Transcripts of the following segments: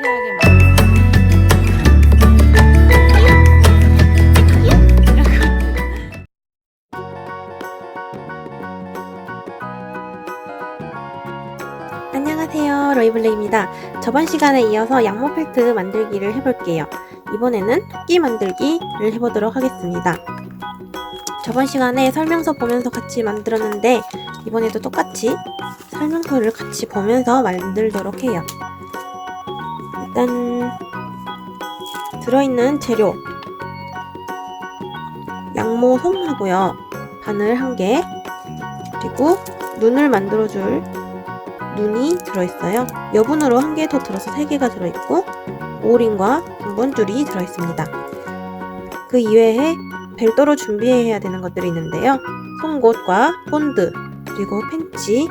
상세하게 만 안녕하세요, 로이블레입니다. 저번 시간에 이어서 양모 펠트 만들기를 해볼게요. 이번에는 토끼 만들기를 해보도록 하겠습니다. 저번 시간에 설명서 보면서 같이 만들었는데 이번에도 똑같이 설명서를 같이 보면서 만들도록 해요. 일단 들어있는 재료 양모 솜하고요, 바늘 1개, 그리고 눈을 만들어줄 눈이 들어있어요. 여분으로 1개 더 들어서 3개가 들어있고 오링과 분본줄이 들어있습니다. 그 이외에 별도로 준비해야 되는 것들이 있는데요. 송곳과 본드, 그리고 펜치,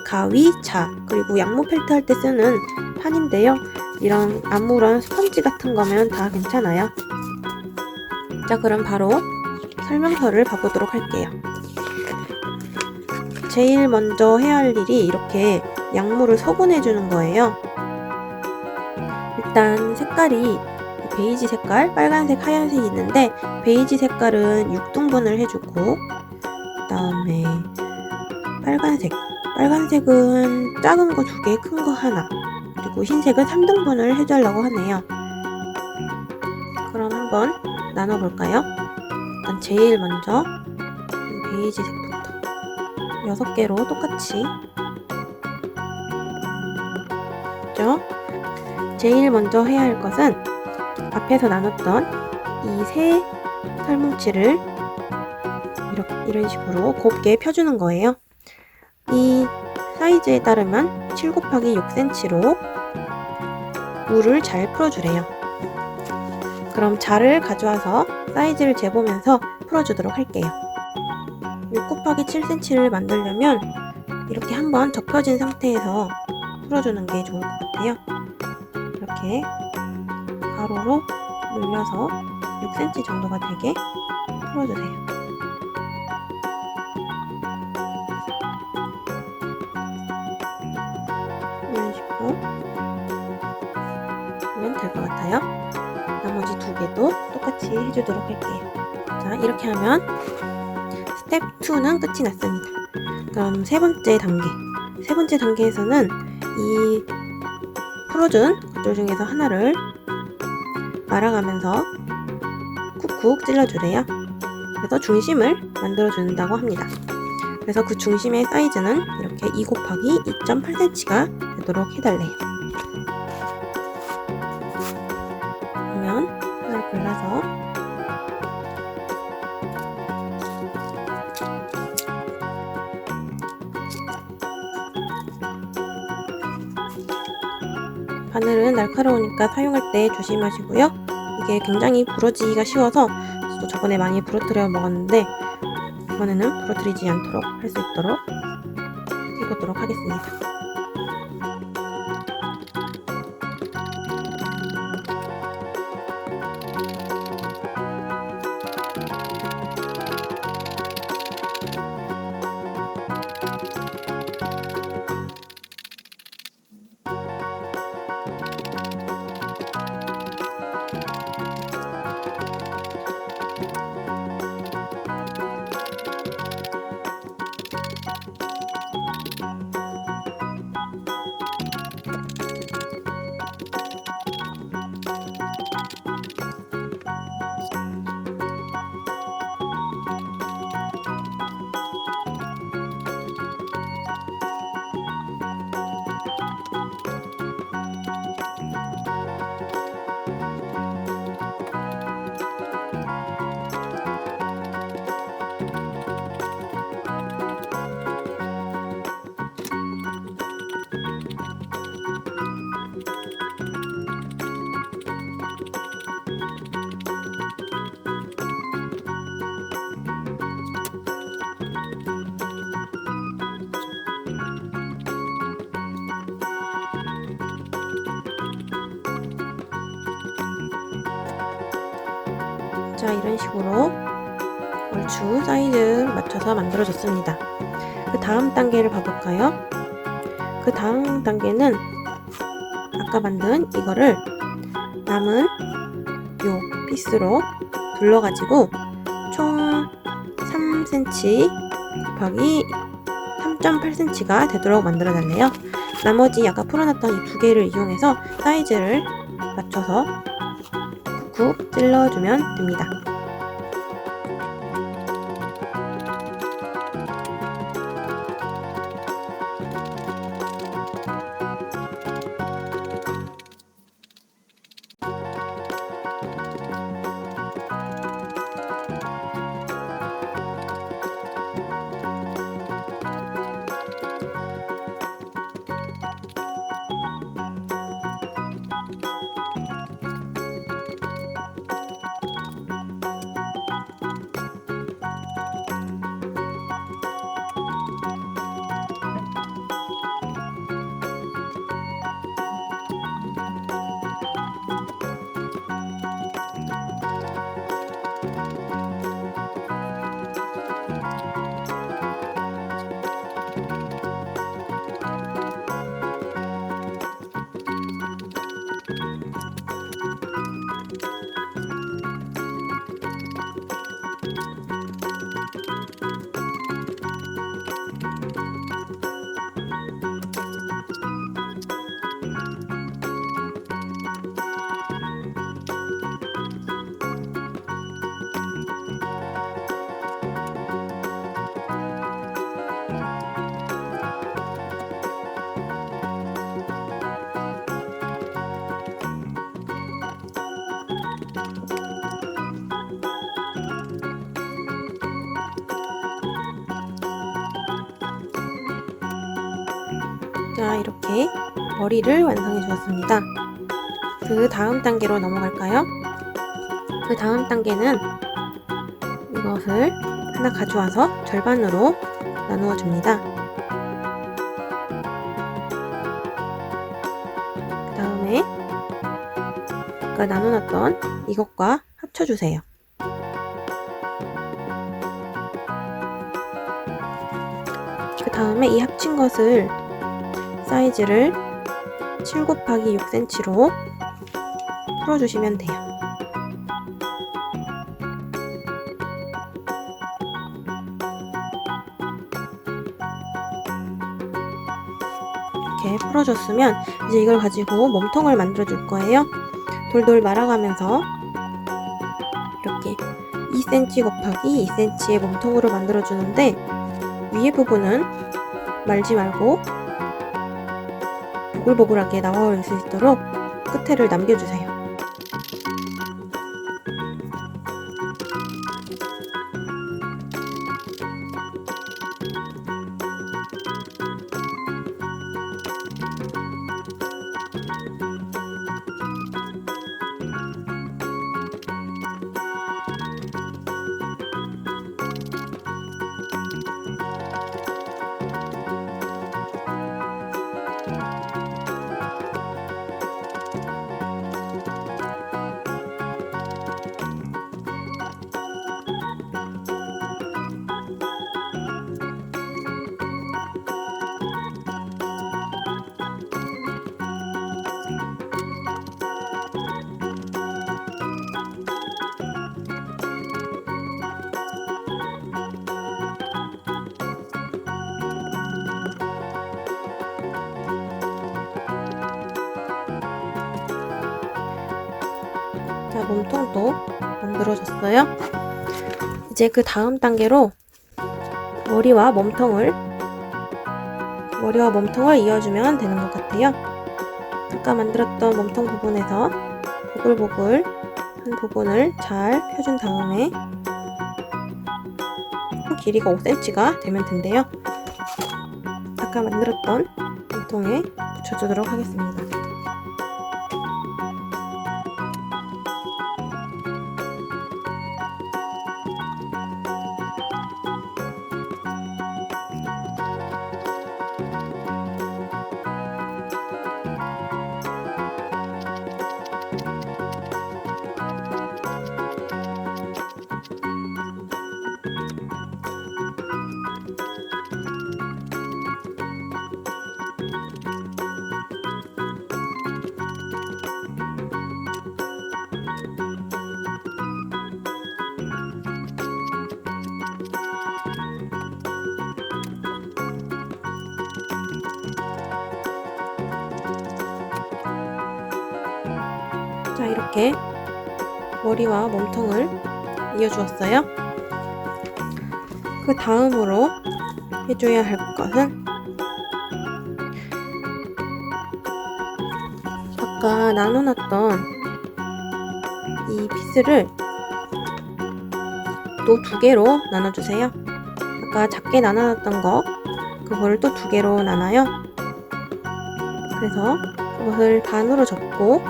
가위, 자, 그리고 양모 펠트 할 때 쓰는 판인데요. 이런 아무런 스펀지 같은 거면 다 괜찮아요. 자, 그럼 바로 설명서를 봐보도록 할게요. 제일 먼저 해야 할 일이 이렇게 양모를 소분해 주는 거예요. 일단 색깔이 베이지 색깔, 빨간색, 하얀색이 있는데 베이지 색깔은 6등분을 해주고, 그 다음에 빨간색은 작은 거 2개, 큰 거 하나, 그리고 흰색은 3등분을 해주려고 하네요. 그럼 한번 나눠볼까요? 일단 제일 먼저 베이지 색부터 6개로 똑같이 했죠? 제일 먼저 해야 할 것은 앞에서 나눴던 이 세 털뭉치를 이런 식으로 곱게 펴주는 거예요. 이 사이즈에 따르면 7 곱하기 6cm로 물을 잘 풀어주래요. 그럼 자를 가져와서 사이즈를 재보면서 풀어주도록 할게요. 6 곱하기 7cm를 만들려면 이렇게 한번 접혀진 상태에서 풀어주는 게 좋을 것 같아요. 이렇게 가로로 눌려서 6cm 정도가 되게 풀어주세요. 이런 식으로 하면 될 것 같아요. 나머지 2개도 똑같이 해주도록 할게요. 자, 이렇게 하면 스텝 2는 끝이 났습니다. 그럼 세 번째 단계에서는 이 풀어준 것들 중에서 하나를 말아가면서 쿡쿡 찔러주래요. 그래서 중심을 만들어준다고 합니다. 그래서 그 중심의 사이즈는 이렇게 2 곱하기 2.8cm가 되도록 해달래요. 그러면 하나를 골라서 바늘은 날카로우니까 사용할 때 조심하시고요. 이게 굉장히 부러지기가 쉬워서 저도 저번에 많이 부러뜨려 먹었는데 이번에는 부러뜨리지 않도록 할 수 있도록 해보도록 하겠습니다. 자, 이런 식으로 얼추 사이즈 맞춰서 만들어줬습니다. 그 다음 단계를 봐볼까요? 그 다음 단계는 아까 아까 만든 이거를 남은 요 피스로 둘러가지고 총 3cm 곱하기 3.8cm가 되도록 만들어 달래요. 나머지 아까 풀어놨던 이 두 개를 이용해서 사이즈를 맞춰서 쿡쿡 찔러주면 됩니다. 자, 이렇게 머리를 완성해 주었습니다. 그 다음 단계로 넘어갈까요? 그 다음 단계는 이것을 하나 가져와서 절반으로 나누어 줍니다. 그 다음에 아까 나눠놨던 이것과 합쳐주세요. 그 다음에 이 합친 것을 사이즈를 7 곱하기 6cm로 풀어주시면 돼요. 이렇게 풀어줬으면 이제 이걸 가지고 몸통을 만들어 줄 거예요. 돌돌 말아가면서 이렇게 2cm 곱하기 2cm의 몸통으로 만들어 주는데 위에 부분은 말지 말고 보글보글하게 나올 수 있도록 끝에를 남겨주세요. 자, 몸통도 만들어졌어요. 이제 그 다음 단계로 머리와 몸통을 이어주면 되는 것 같아요. 아까 만들었던 몸통 부분에서 보글보글 한 부분을 잘 펴준 다음에 길이가 5cm가 되면 된대요. 아까 만들었던 몸통에 붙여주도록 하겠습니다. 자, 이렇게 머리와 몸통을 이어주었어요. 그 다음으로 해줘야 할 것은 아까 나눠놨던 이 피스를 또 2개로 나눠주세요. 아까 작게 나눠놨던 거 그거를 또 2개로 나눠요. 그래서 그것을 반으로 접고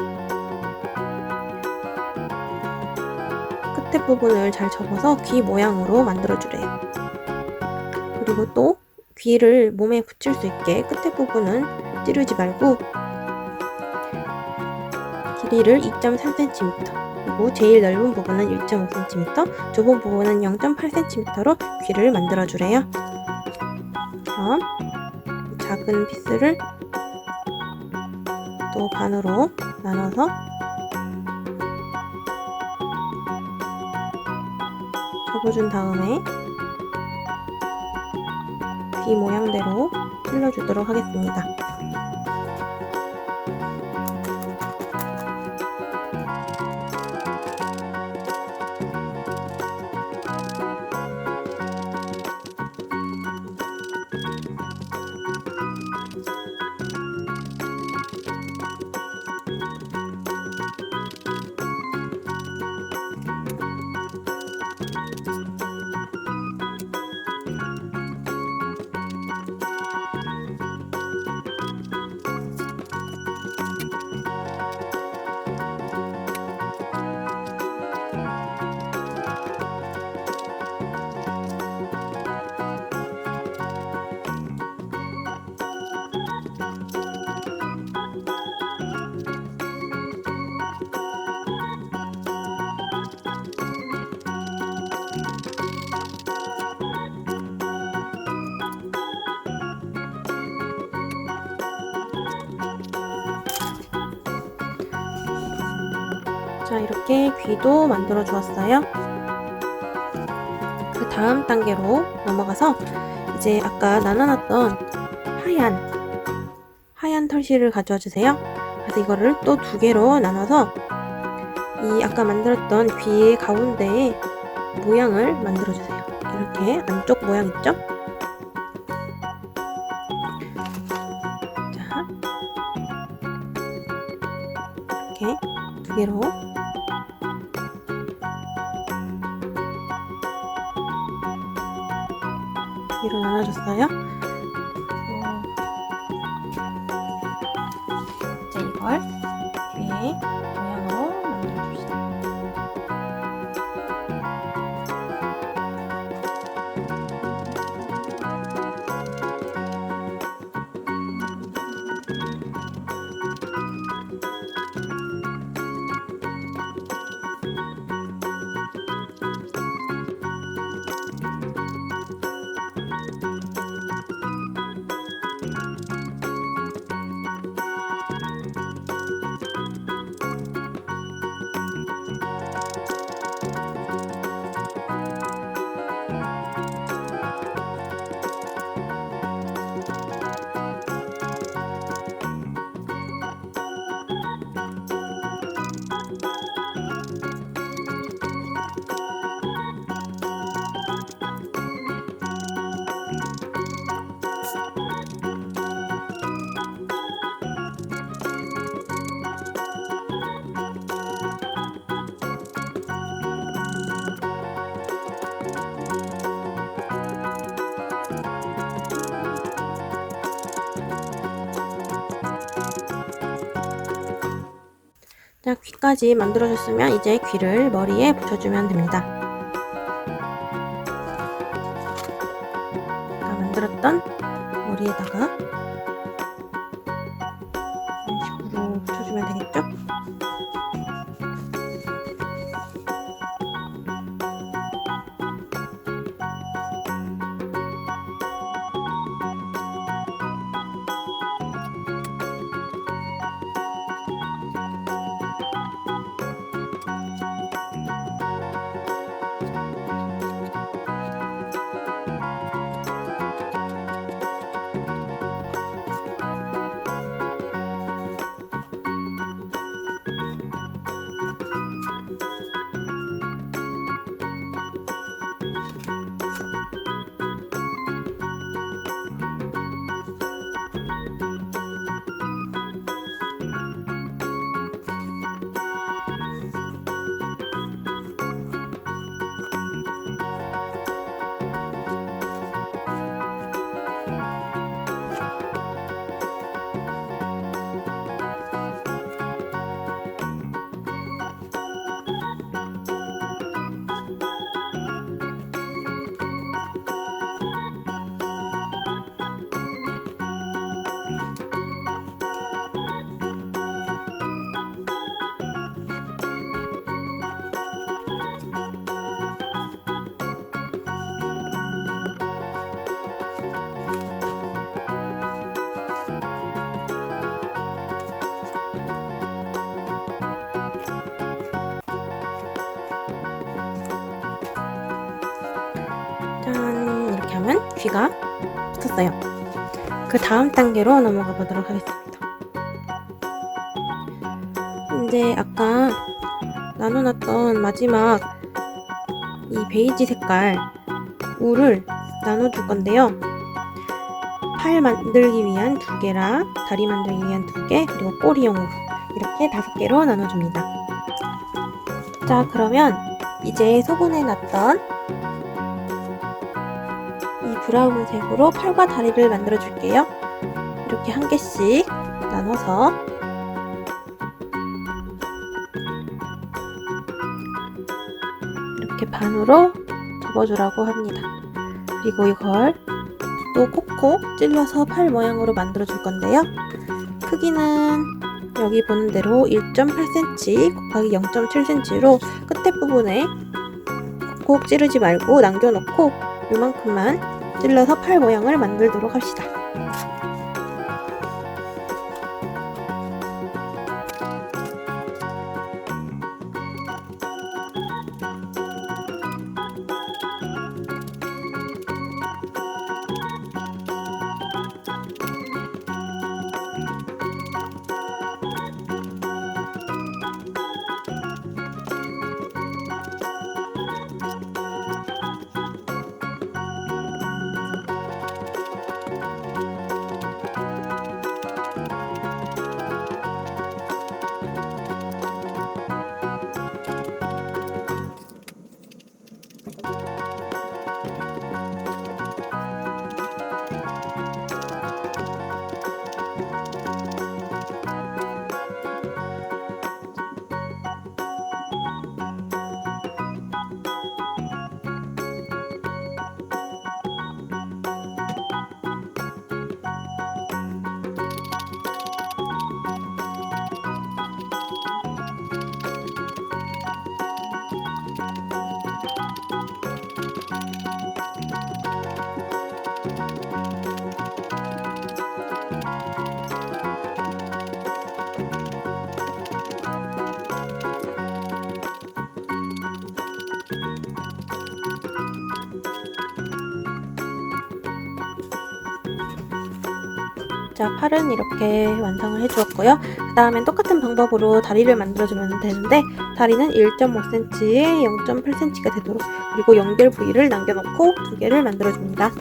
끝에 부분을 잘 접어서 귀 모양으로 만들어주래요. 그리고 또 귀를 몸에 붙일 수 있게 끝에 부분은 찌르지 말고 길이를 2.3cm 그리고 제일 넓은 부분은 1.5cm, 좁은 부분은 0.8cm로 귀를 만들어주래요. 그럼 작은 피스를 또 반으로 나눠서 접어준 다음에 귀 모양대로 찔러주도록 하겠습니다. 자, 이렇게 귀도 만들어 주었어요. 그 다음 단계로 넘어가서 이제 아까 나눠놨던 하얀 털실을 가져와 주세요. 그래서 이거를 또 2개로 나눠서 이 아까 만들었던 귀의 가운데에 모양을 만들어 주세요. 이렇게 안쪽 모양 있죠? 자, 이렇게 2개로 위로 나눠줬어요. 이제 이걸 귀의 모양으로 만들어줍시다. 자, 귀까지 만들어줬으면 이제 귀를 머리에 붙여주면 됩니다. 아까 만들었던 머리에다가 이런 식으로 붙여주면 되겠죠? 귀가 붙었어요. 그 다음 단계로 넘어가 보도록 하겠습니다. 이제 아까 나눠놨던 마지막 이 베이지 색깔 울을 나눠줄 건데요. 팔 만들기 위한 2개랑 다리 만들기 위한 2개, 그리고 꼬리용 울 이렇게 5개로 나눠줍니다. 자, 그러면 이제 소분해 놨던 이 브라운색으로 팔과 다리를 만들어 줄게요. 이렇게 1개씩 나눠서 이렇게 반으로 접어주라고 합니다. 그리고 이걸 또 콕콕 찔러서 팔 모양으로 만들어 줄 건데요. 크기는 여기 보는 대로 1.8cm 곱하기 0.7cm로 끝에 부분에 콕콕 찌르지 말고 남겨놓고 이만큼만 찔러서 팔 모양을 만들도록 합시다. 자, 팔은 이렇게 완성을 해주었고요. 그 다음엔 똑같은 방법으로 다리를 만들어주면 되는데 다리는 1.5cm에 0.8cm가 되도록, 그리고 연결 부위를 남겨놓고 2개를 만들어줍니다.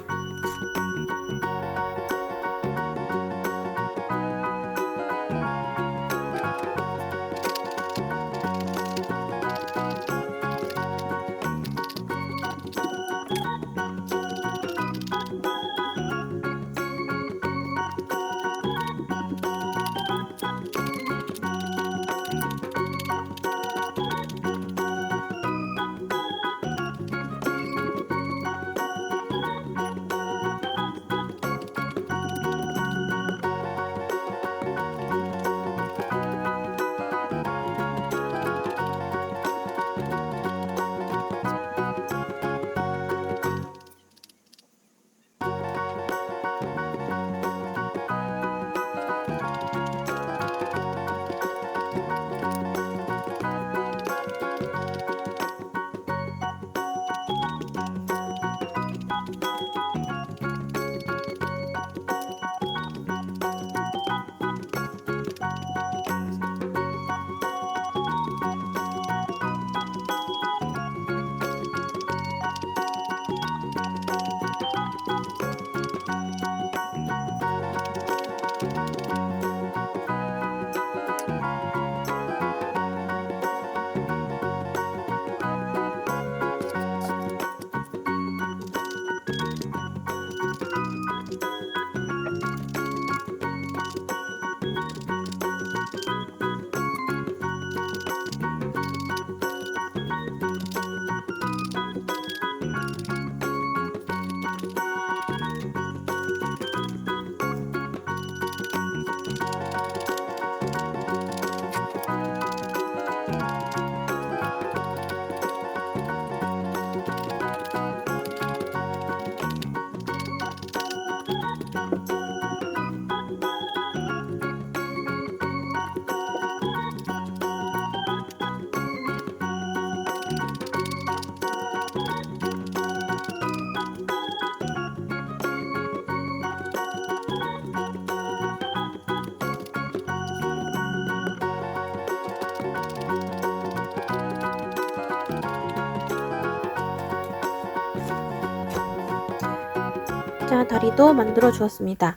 자, 다리도 만들어 주었습니다.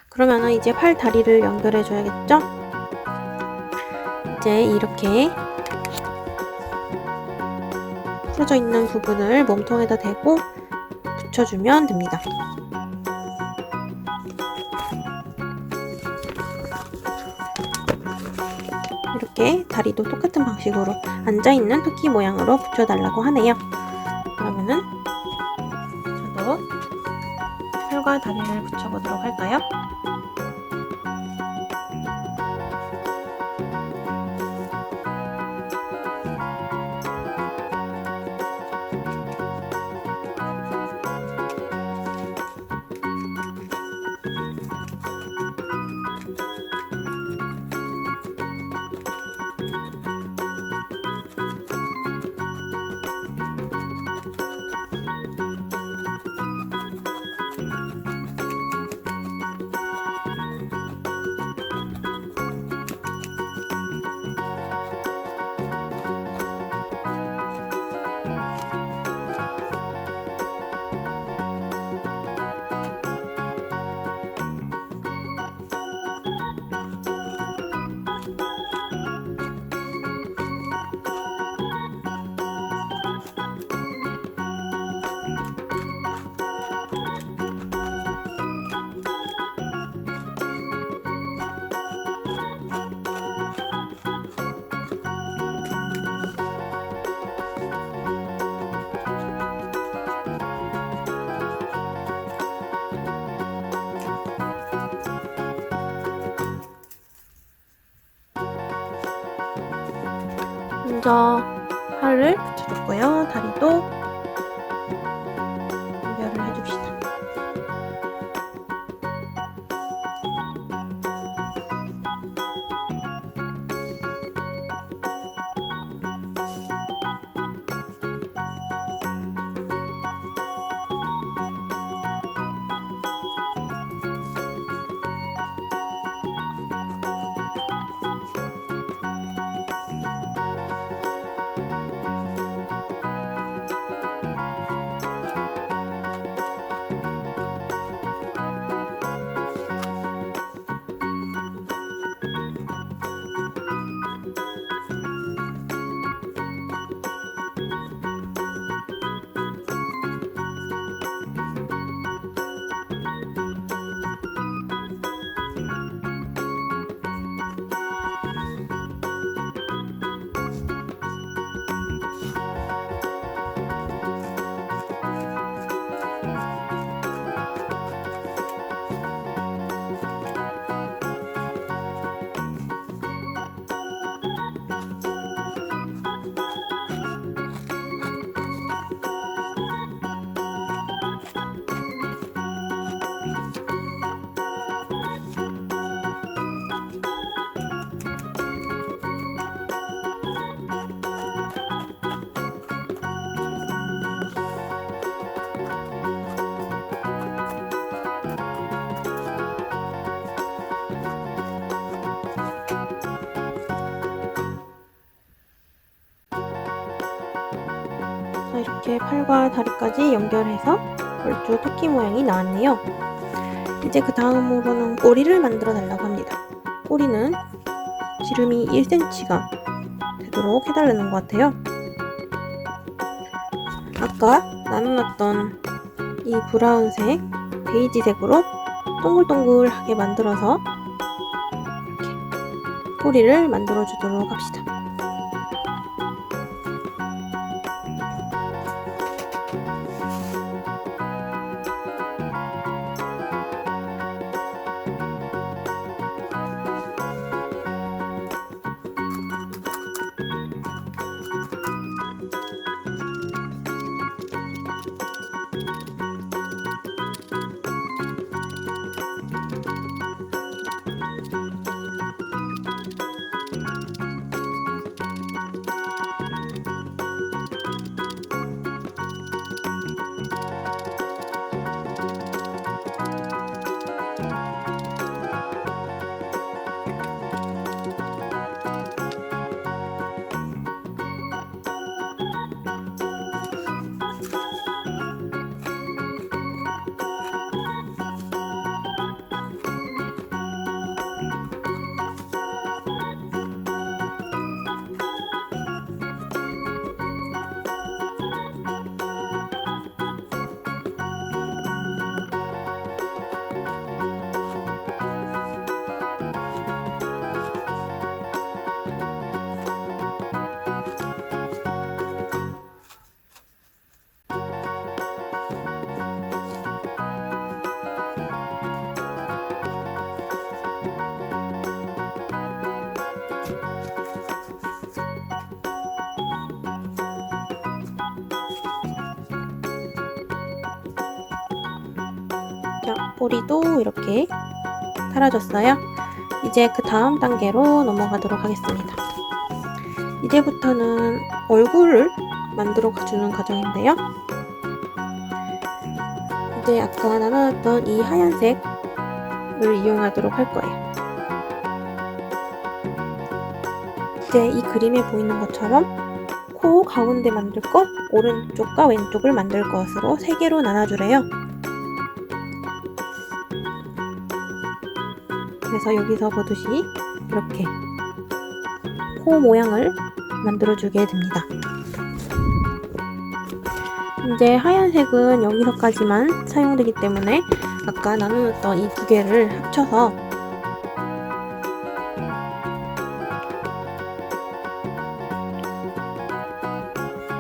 그러면은 이제 팔 다리를 연결해 줘야겠죠? 이제 이렇게 풀어져 있는 부분을 몸통에다 대고 붙여주면 됩니다. 이렇게 다리도 똑같은 방식으로 앉아있는 토끼 모양으로 붙여달라고 하네요. 그러면은 저도 팔과 다리를 붙여보도록 할까요? 먼저 팔을 붙여줬고요. 다리도 연결을 해줍시다. 자, 이렇게 팔과 다리까지 연결해서 얼추 토끼 모양이 나왔네요. 이제 그 다음으로는 꼬리를 만들어 달라고 합니다. 꼬리는 지름이 1cm가 되도록 해달라는 것 같아요. 아까 나눠놨던 이 브라운색, 베이지색으로 동글동글하게 만들어서 이렇게 꼬리를 만들어 주도록 합시다. 자, 꼬리도 이렇게 달아줬어요. 이제 그 다음 단계로 넘어가도록 하겠습니다. 이제부터는 얼굴을 만들어 주는 과정인데요. 이제 아까 나눠놨던 이 하얀색을 이용하도록 할 거예요. 이제 이 그림에 보이는 것처럼 코 가운데 만들 것, 오른쪽과 왼쪽을 만들 것으로 3개로 나눠주래요. 그래서 여기서 보듯이 이렇게 코 모양을 만들어주게 됩니다. 이제 하얀색은 여기서까지만 사용되기 때문에 아까 나누었던 이 2개를 합쳐서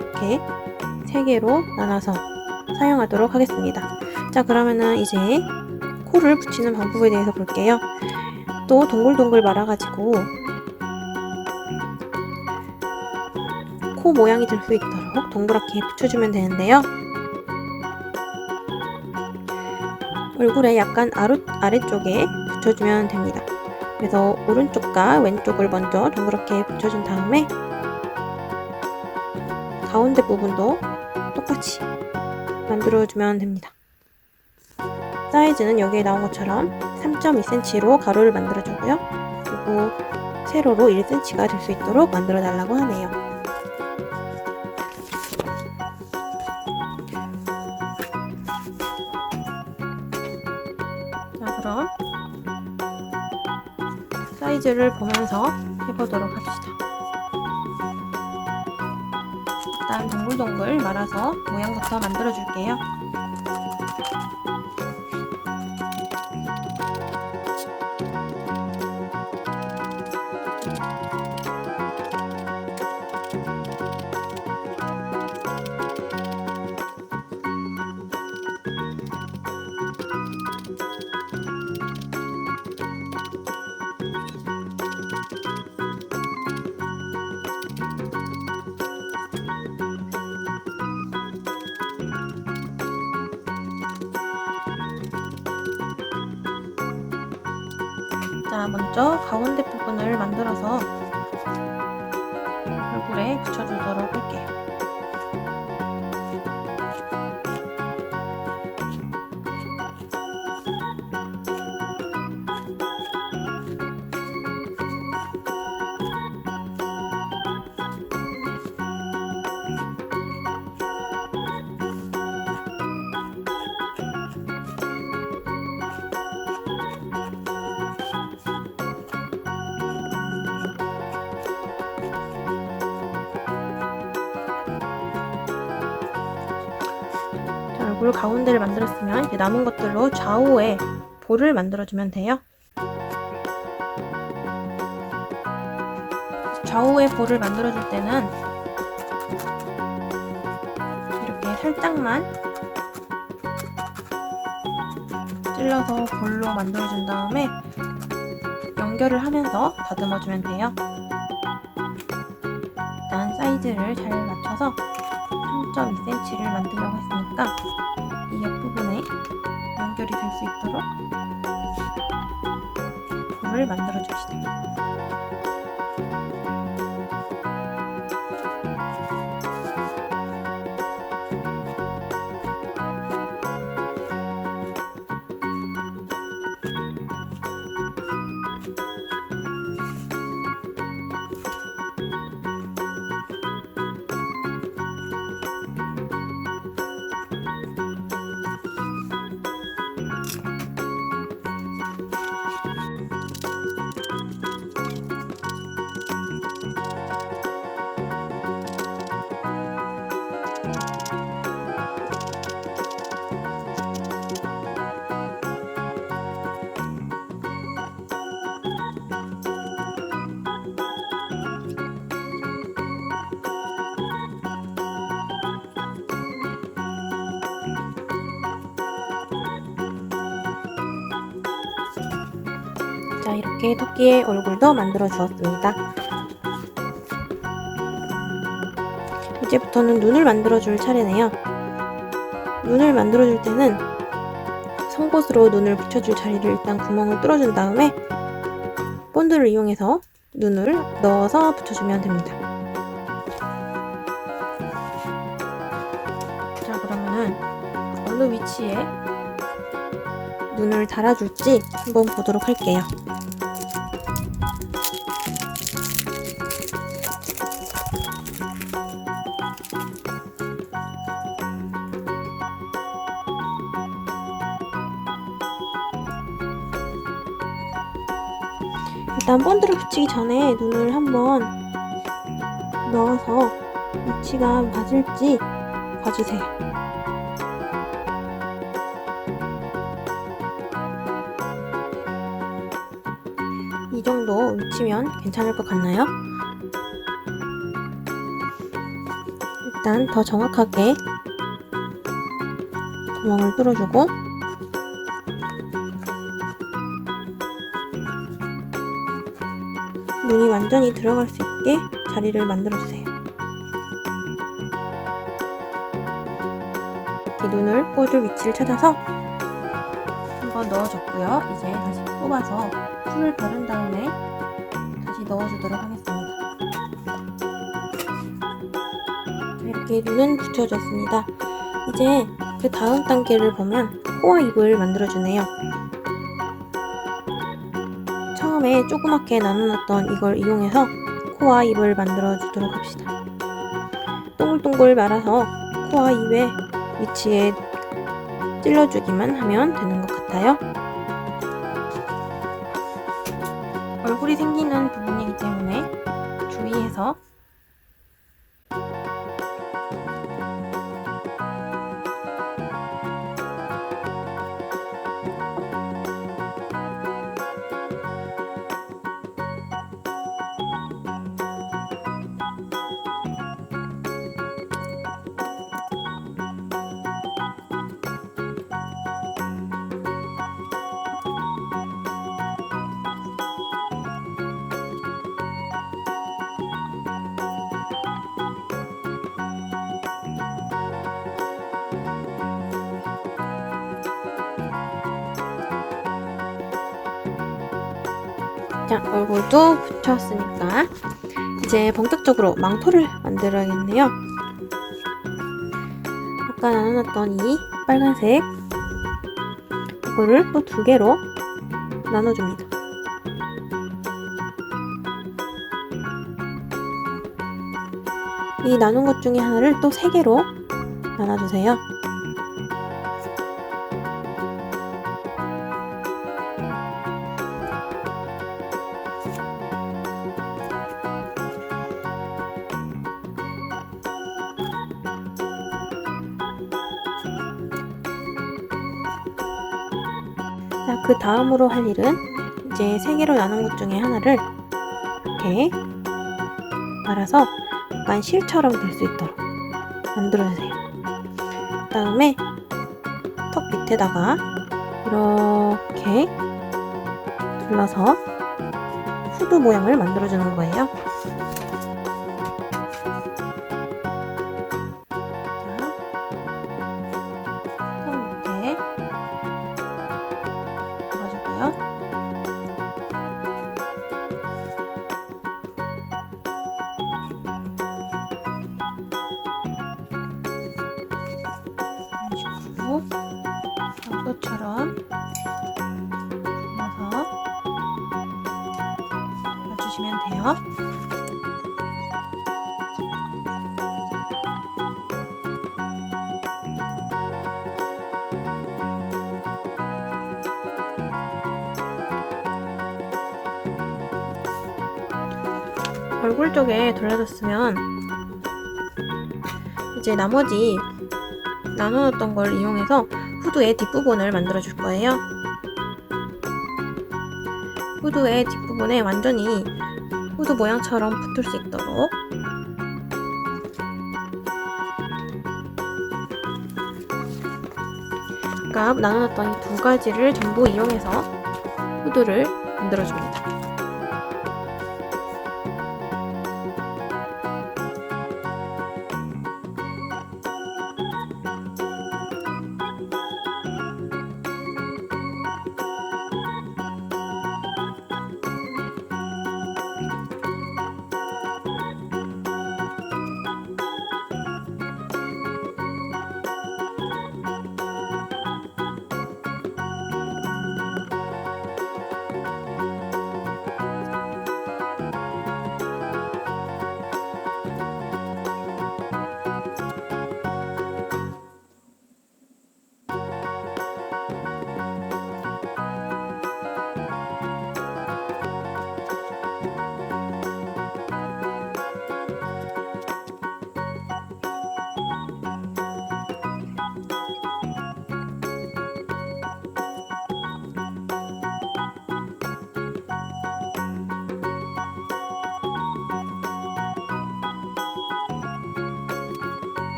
이렇게 3개로 나눠서 사용하도록 하겠습니다. 자, 그러면은 이제 코를 붙이는 방법에 대해서 볼게요. 또 동글동글 말아가지고 코 모양이 될 수 있도록 동그랗게 붙여주면 되는데요. 얼굴에 약간 아래쪽에 붙여주면 됩니다. 그래서 오른쪽과 왼쪽을 먼저 동그랗게 붙여준 다음에 가운데 부분도 똑같이 만들어주면 됩니다. 사이즈는 여기에 나온 것처럼 3.2cm로 가로를 만들어주고요. 그리고 세로로 1cm가 될 수 있도록 만들어 달라고 하네요. 자, 그럼 사이즈를 보면서 해보도록 합시다. 일단 동글동글 말아서 모양부터 만들어 줄게요. 자, 먼저 가운데 부분을 만들어서 얼굴에 붙여주도록 할게요. 얼굴 가운데를 만들었으면 이제 남은 것들로 좌우에 볼을 만들어주면 돼요. 좌우에 볼을 만들어줄 때는 이렇게 살짝만 찔러서 볼로 만들어준 다음에 연결을 하면서 다듬어주면 돼요. 일단 사이즈를 잘 맞춰서 3.2cm를 만들려고 했으니까 이 옆부분에 연결이 될 수 있도록 볼을 만들어 줍시다. 자, 이렇게 토끼의 얼굴도 만들어 주었습니다. 이제부터는 눈을 만들어 줄 차례네요. 눈을 만들어 줄 때는 송곳으로 눈을 붙여줄 자리를 일단 구멍을 뚫어준 다음에 본드를 이용해서 눈을 넣어서 붙여주면 됩니다. 자, 그러면은 어느 위치에 눈을 달아줄지 한번 보도록 할게요. 일단 본드를 붙이기 전에 눈을 한번 넣어서 위치가 맞을지 봐주세요. 이 정도 위치면 괜찮을 것 같나요? 일단 더 정확하게 구멍을 뚫어주고 눈이 완전히 들어갈 수 있게 자리를 만들어주세요. 이 눈을 꽂을 위치를 찾아서 한번 넣어줬고요. 이제 다시 뽑아서 풀을 바른 다음에 다시 넣어주도록 하겠습니다. 이렇게 눈은 붙여줬습니다. 이제 그 다음 단계를 보면 코와 입을 만들어주네요. 처음에 조그맣게 나눠놨던 이걸 이용해서 코와 입을 만들어주도록 합시다. 동글동글 말아서 코와 입의 위치에 찔러주기만 하면 되는 것 같아요. 얼굴이 생기는 부분이기 때문에 주의해서 자, 얼굴도 붙였으니까 이제 본격적으로 망토를 만들어야겠네요. 아까 나눠놨던 이 빨간색 이거를 또 2개로 나눠줍니다. 이 나눈 것 중에 하나를 또 3개로 나눠주세요. 자, 그 다음으로 할 일은 이제 3개로 나눈 것 중에 하나를 이렇게 말아서 약간 실처럼 될 수 있도록 만들어주세요. 그 다음에 턱 밑에다가 이렇게 둘러서 후드 모양을 만들어주는 거예요. 망토처럼 눌러서 놔주시면 돼요. 얼굴 쪽에 둘러줬으면 이제 나머지 나눠놨던 걸 이용해서 후드의 뒷부분을 만들어 줄 거예요. 후드의 뒷부분에 완전히 후드 모양처럼 붙을 수 있도록 아까 나눠놨던 이 2가지를 전부 이용해서 후드를 만들어 줍니다.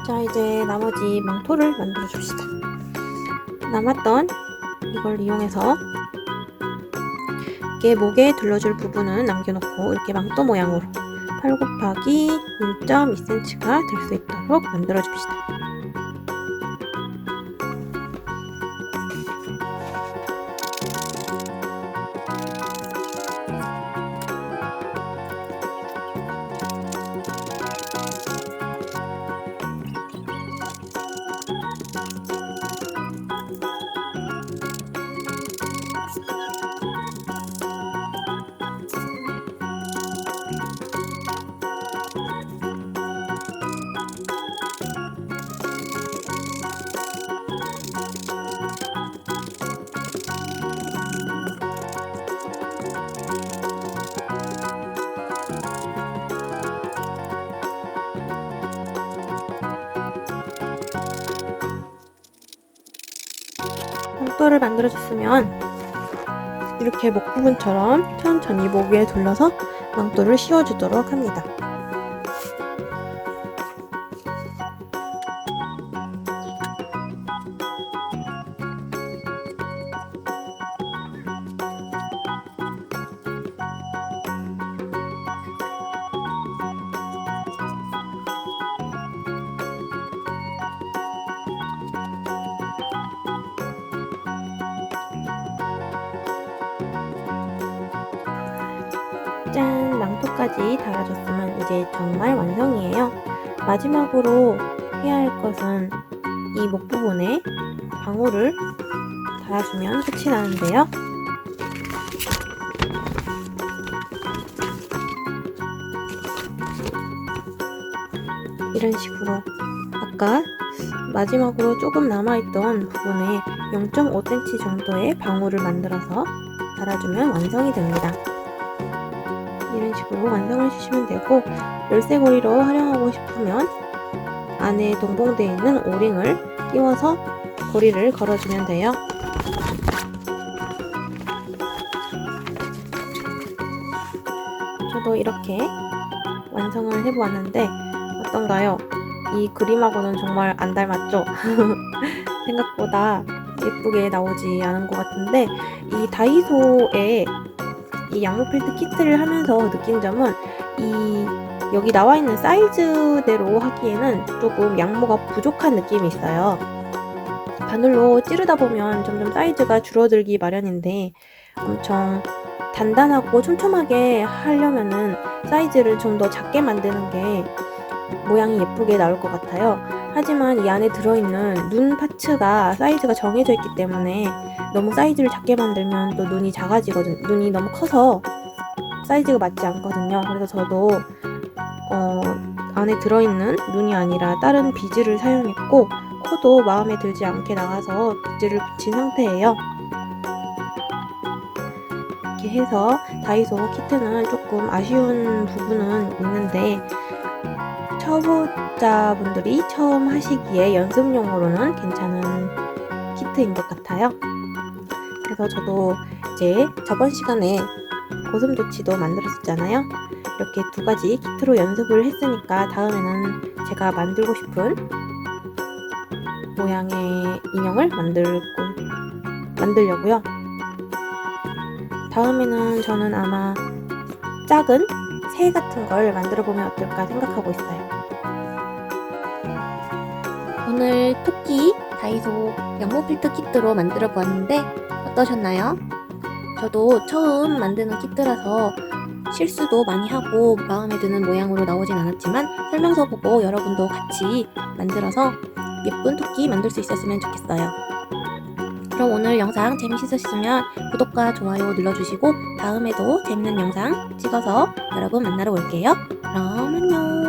자, 이제 나머지 망토를 만들어 줍시다. 남았던 이걸 이용해서 이렇게 목에 둘러줄 부분은 남겨놓고 이렇게 망토 모양으로 8 곱하기 1.2cm가 될 수 있도록 만들어 줍시다. 망토를 만들어줬으면 이렇게 목 부분처럼 천천히 목 위에 둘러서 망토를 씌워주도록 합니다. 짠! 망토까지 달아줬으면 이제 정말 완성이에요. 마지막으로 해야 할 것은 이 목 부분에 방울을 달아주면 끝이 나는데요. 이런 식으로 아까 마지막으로 조금 남아있던 부분에 0.5cm 정도의 방울을 만들어서 달아주면 완성이 됩니다. 이런 식으로 완성을 해주시면 되고, 열쇠고리로 활용하고 싶으면 안에 동봉되어 있는 오링을 끼워서 고리를 걸어주면 돼요. 저도 이렇게 완성을 해보았는데 어떤가요? 이 그림하고는 정말 안 닮았죠? 생각보다 예쁘게 나오지 않은 것 같은데, 이 다이소에 이 양모 펠트 키트를 하면서 느낀 점은 여기 나와 있는 사이즈대로 하기에는 조금 양모가 부족한 느낌이 있어요. 바늘로 찌르다 보면 점점 사이즈가 줄어들기 마련인데, 엄청 단단하고 촘촘하게 하려면은 사이즈를 좀 더 작게 만드는 게 모양이 예쁘게 나올 것 같아요. 하지만 이 안에 들어있는 눈 파츠가 사이즈가 정해져 있기 때문에 너무 사이즈를 작게 만들면 또 눈이 작아지거든요. 눈이 너무 커서 사이즈가 맞지 않거든요. 그래서 저도 안에 들어있는 눈이 아니라 다른 비즈를 사용했고, 코도 마음에 들지 않게 나가서 비즈를 붙인 상태예요. 이렇게 해서 다이소 키트는 조금 아쉬운 부분은 있는데, 초보자분들이 처음 하시기에 연습용으로는 괜찮은 키트인 것 같아요. 그래서 저도 이제 저번 시간에 고슴도치도 만들었었잖아요. 이렇게 두 가지 키트로 연습을 했으니까 다음에는 제가 만들고 싶은 모양의 인형을 만들려고요. 다음에는 저는 아마 작은 새 같은 걸 만들어 보면 어떨까 생각하고 있어요. 오늘 토끼 다이소 양모 필터 키트로 만들어 보았는데 어떠셨나요? 저도 처음 만드는 키트라서 실수도 많이 하고 마음에 드는 모양으로 나오진 않았지만, 설명서 보고 여러분도 같이 만들어서 예쁜 토끼 만들 수 있었으면 좋겠어요. 그럼 오늘 영상 재밌으셨으면 구독과 좋아요 눌러주시고, 다음에도 재밌는 영상 찍어서 여러분 만나러 올게요. 그럼 안녕.